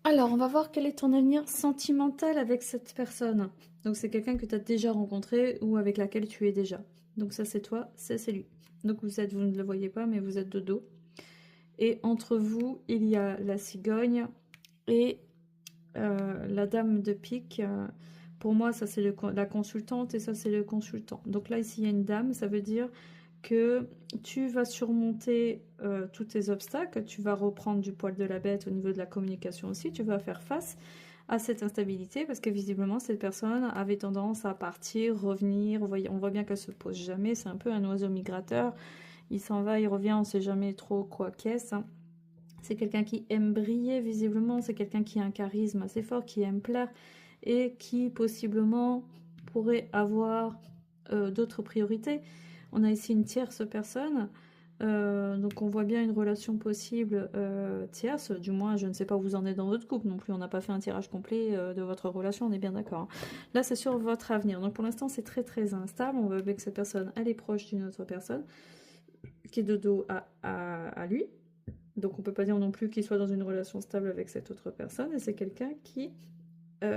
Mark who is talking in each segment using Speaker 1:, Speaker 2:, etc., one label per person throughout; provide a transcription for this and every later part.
Speaker 1: Alors, on va voir quel est ton avenir sentimental avec cette personne. Donc, c'est quelqu'un que tu as déjà rencontré ou avec laquelle tu es déjà. Donc, ça, c'est toi, ça, c'est lui. Donc, vous ne le voyez pas, mais vous êtes de dos. Et entre vous, il y a la cigogne et la dame de pique. Pour moi, ça, c'est la consultante et ça, c'est le consultant. Donc là, ici, il y a une dame. Ça veut dire que tu vas surmonter tous tes obstacles, tu vas reprendre du poil de la bête au niveau de la communication aussi, tu vas faire face à cette instabilité parce que visiblement cette personne avait tendance à partir, revenir, on voit bien qu'elle se pose jamais, c'est un peu un oiseau migrateur, il s'en va, il revient, on ne sait jamais trop quoi qu'est-ce. Hein. C'est quelqu'un qui aime briller visiblement, c'est quelqu'un qui a un charisme assez fort, qui aime plaire et qui possiblement pourrait avoir d'autres priorités. On a ici une tierce personne, donc on voit bien une relation possible tierce, du moins je ne sais pas où vous en êtes dans votre couple non plus, on n'a pas fait un tirage complet de votre relation, on est bien d'accord. Hein. Là c'est sur votre avenir, donc pour l'instant c'est très très instable, on voit bien que cette personne elle est proche d'une autre personne qui est de dos à lui, donc on peut pas dire non plus qu'il soit dans une relation stable avec cette autre personne, et c'est quelqu'un qui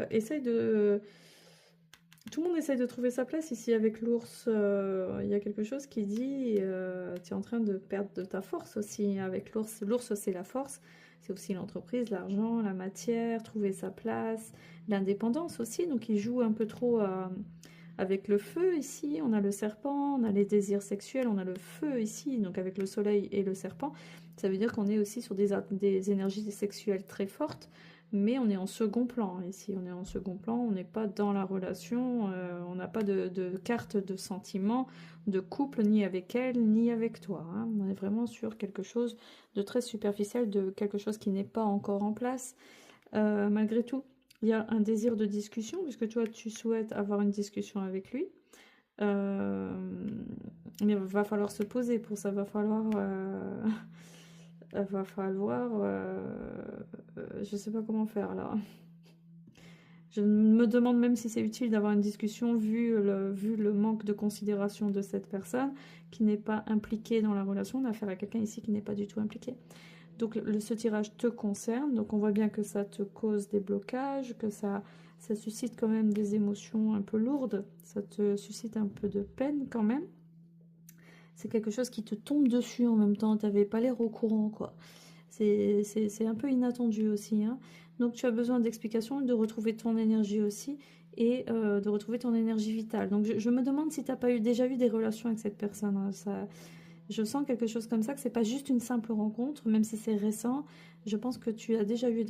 Speaker 1: essaye de... Tout le monde essaye de trouver sa place ici avec l'ours. Il y a quelque chose qui dit tu es en train de perdre de ta force aussi avec l'ours. L'ours, c'est la force. C'est aussi l'entreprise, l'argent, la matière, trouver sa place, l'indépendance aussi. Donc il joue un peu trop avec le feu ici. On a le serpent, on a les désirs sexuels, on a le feu ici. Donc avec le soleil et le serpent, ça veut dire qu'on est aussi sur des énergies sexuelles très fortes. Mais on est en second plan ici, on est en second plan, on n'est pas dans la relation, on n'a pas de carte de sentiment, de couple, ni avec elle, ni avec toi. Hein. On est vraiment sur quelque chose de très superficiel, de quelque chose qui n'est pas encore en place. Malgré tout, il y a un désir de discussion, puisque toi, tu souhaites avoir une discussion avec lui. Euh, mais il va falloir se poser pour ça, va falloir je sais pas comment faire là. Je me demande même si c'est utile d'avoir une discussion vu le manque de considération de cette personne qui n'est pas impliquée dans la relation. On a affaire à quelqu'un ici qui n'est pas du tout impliqué. Donc ce tirage te concerne, donc on voit bien que ça te cause des blocages, que ça suscite quand même des émotions un peu lourdes, ça te suscite un peu de peine quand même. C'est quelque chose qui te tombe dessus en même temps, t'avais pas l'air au courant quoi. C'est un peu inattendu aussi. Hein. Donc tu as besoin d'explications, de retrouver ton énergie aussi et de retrouver ton énergie vitale. Donc je me demande si tu n'as pas déjà eu des relations avec cette personne. Hein. Je sens quelque chose comme ça, que c'est pas juste une simple rencontre, même si c'est récent. Je pense que tu as déjà eu des